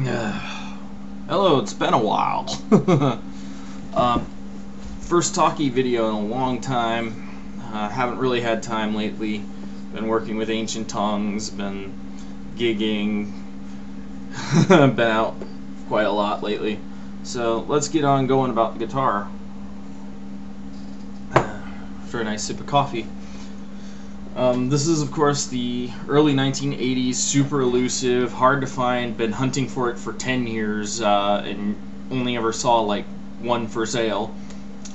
Hello, it's been a while. First talkie video in a long time. Haven't really had time lately. Been working with ancient tongues, been gigging, been out quite a lot lately. So let's get on going about the guitar. After a nice sip of coffee. This is, of course, the early 1980s, super elusive, hard to find, been hunting for it for 10 years, and only ever saw like one for sale.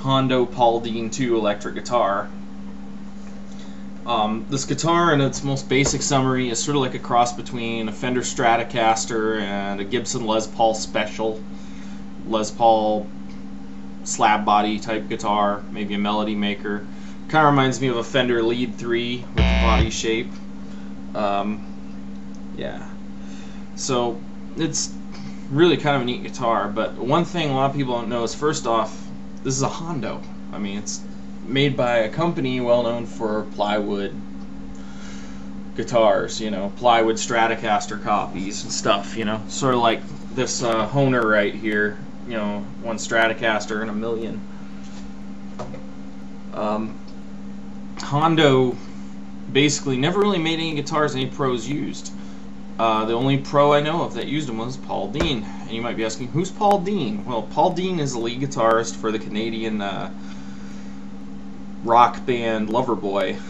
Hondo Paul Dean II electric guitar. This guitar, in its most basic summary, is sort of like a cross between a Fender Stratocaster and a Gibson Les Paul Special. Les Paul slab body type guitar, maybe a Melody Maker. Kind of reminds me of a Fender Lead 3 with the body shape. Yeah. So it's really kind of a neat guitar, but one thing a lot of people don't know is, first off, this is a Hondo. I mean, it's made by a company well known for plywood guitars, you know, plywood Stratocaster copies and stuff, you know, sort of like this Honer right here, you know, one Stratocaster in a million. Hondo basically never really made any guitars any pros used. The only pro I know of that used them was Paul Dean. And you might be asking, who's Paul Dean? Well, Paul Dean is the lead guitarist for the Canadian rock band Loverboy.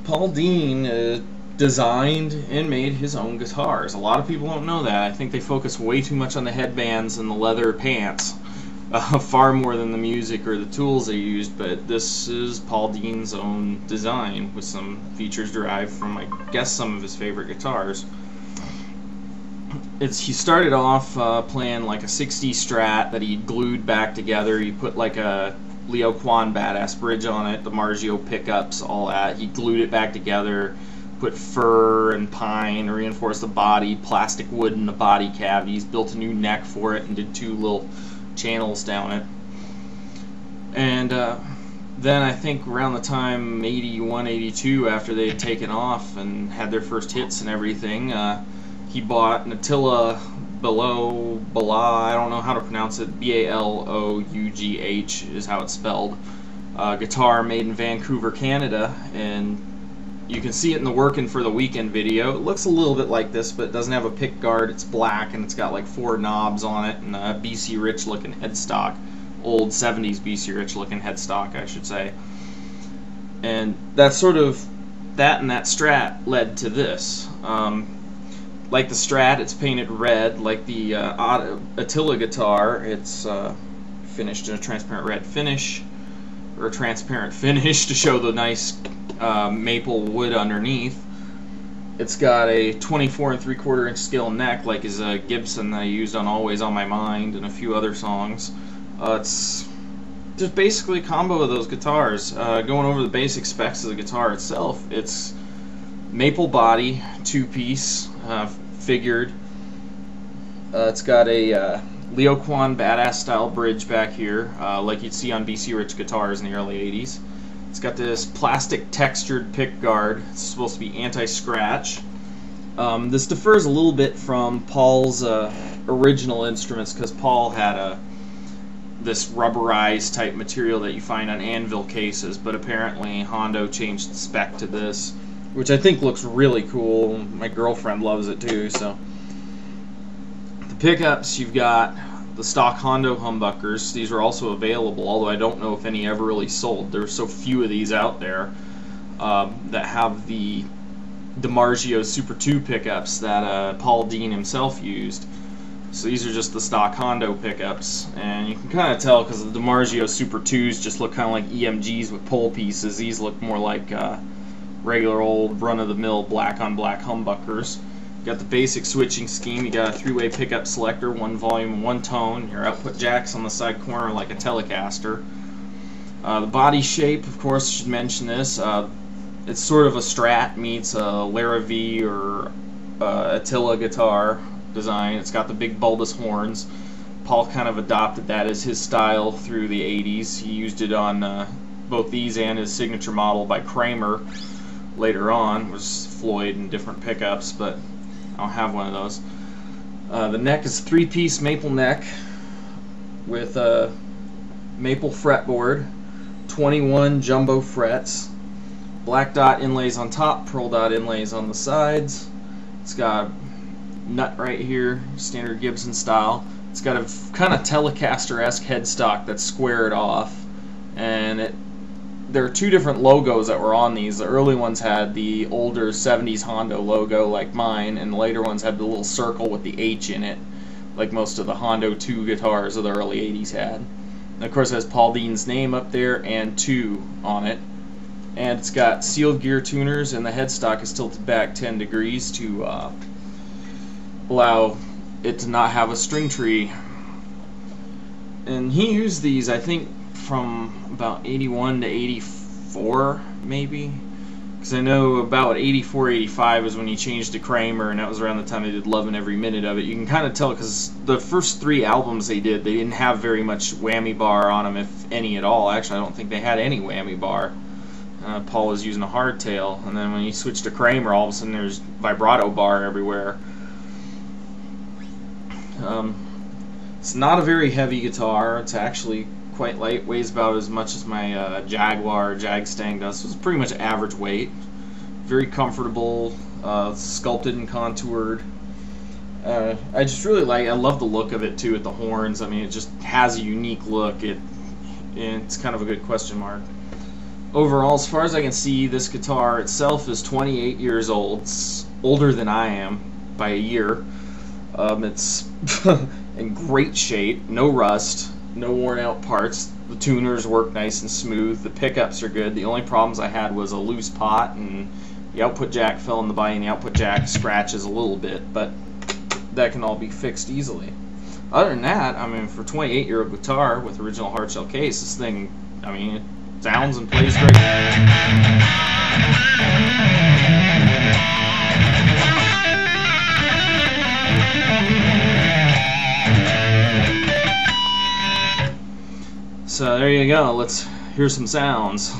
Paul Dean designed and made his own guitars. A lot of people don't know that. I think they focus way too much on the headbands and the leather pants. Far more than the music or the tools they used, but this is Paul Dean's own design with some features derived from, I guess, some of his favorite guitars. He started off playing like a 60s Strat that he glued back together. He put like a Leo Kwan badass bridge on it, DiMarzio pickups, all that. He glued it back together, put fir and pine, reinforced the body, plastic wood in the body cavities, built a new neck for it, and did two little channels down it. And then I think around the time 81, 82, after they had taken off and had their first hits and everything, he bought an Attila Balogh, I don't know how to pronounce it, B-A-L-O-U-G-H is how it's spelled, guitar made in Vancouver, Canada, and you can see it in the Workin' for the Weekend video. It looks a little bit like this, but it doesn't have a pick guard. It's black, and it's got like 4 knobs on it, and a BC Rich looking headstock. Old 70s BC Rich looking headstock, I should say. And that's sort of, that and that Strat led to this. Like the Strat, it's painted red. Like the Attila guitar, it's finished in a transparent red finish, or a transparent finish to show the nice maple wood underneath. It's got a 24 3/4 inch scale neck, like is a Gibson that I used on Always on My Mind and a few other songs. It's just basically a combo of those guitars. Going over the basic specs of the guitar itself, it's maple body, 2-piece, figured. It's got a Leo Kwan badass style bridge back here, like you'd see on BC Rich guitars in the early 80s. It's got this plastic textured pick guard. It's supposed to be anti-scratch. This differs a little bit from Paul's original instruments, because Paul had this rubberized type material that you find on anvil cases, but apparently Hondo changed the spec to this, which I think looks really cool. My girlfriend loves it too. So the pickups, you've got the stock Hondo humbuckers. These are also available, although I don't know if any ever really sold. There's so few of these out there that have the DiMarzio Super II pickups that Paul Dean himself used. So these are just the stock Hondo pickups, and you can kind of tell because the DiMarzio Super IIs just look kind of like EMGs with pole pieces. These look more like regular old run-of-the-mill black-on-black humbuckers. You got the basic switching scheme. You got a 3-way pickup selector, 1 volume, 1 tone. Your output jacks on the side corner like a Telecaster. The body shape, of course, I should mention this. It's sort of a Strat meets a Larrivee or Attila guitar design. It's got the big bulbous horns. Paul kind of adopted that as his style through the 80s. He used it on both these and his signature model by Kramer later on, was Floyd and different pickups, but I don't have one of those. The neck is 3-piece maple neck with a maple fretboard, 21 jumbo frets, black dot inlays on top, pearl dot inlays on the sides. It's got a nut right here, standard Gibson style. It's got a kind of Telecaster-esque headstock that's squared off, and there are two different logos that were on these. The early ones had the older 70s Hondo logo like mine, and the later ones had the little circle with the H in it, like most of the Hondo II guitars of the early 80s had. And of course it has Paul Dean's name up there and 2 on it. And it's got sealed gear tuners, and the headstock is tilted back 10 degrees to allow it to not have a string tree. And he used these, I think, from about 81 to 84 maybe, because I know about 84, 85 was when he changed to Kramer, and that was around the time they did Lovin' Every Minute of It. You can kind of tell because the first 3 albums they did, they didn't have very much whammy bar on them, if any at all. Actually, I don't think they had any whammy bar. Paul was using a hardtail, and then when he switched to Kramer, all of a sudden there's vibrato bar everywhere. It's not a very heavy guitar. It's actually quite light, weighs about as much as my Jaguar Jag-Stang does, so it's pretty much average weight. Very comfortable, sculpted and contoured. I just really I love the look of it too at the horns. I mean, it just has a unique look. It's kind of a good question mark. Overall, as far as I can see, this guitar itself is 28 years old. It's older than I am by a year. It's in great shape, no rust, no worn out parts. The tuners work nice and smooth. The pickups are good. The only problems I had was a loose pot, and the output jack fell in the body, and the output jack scratches a little bit, but that can all be fixed easily. Other than that, I mean, for a 28-year-old guitar with original hardshell case, this thing, I mean, it sounds and plays great. So there you go. Let's hear some sounds.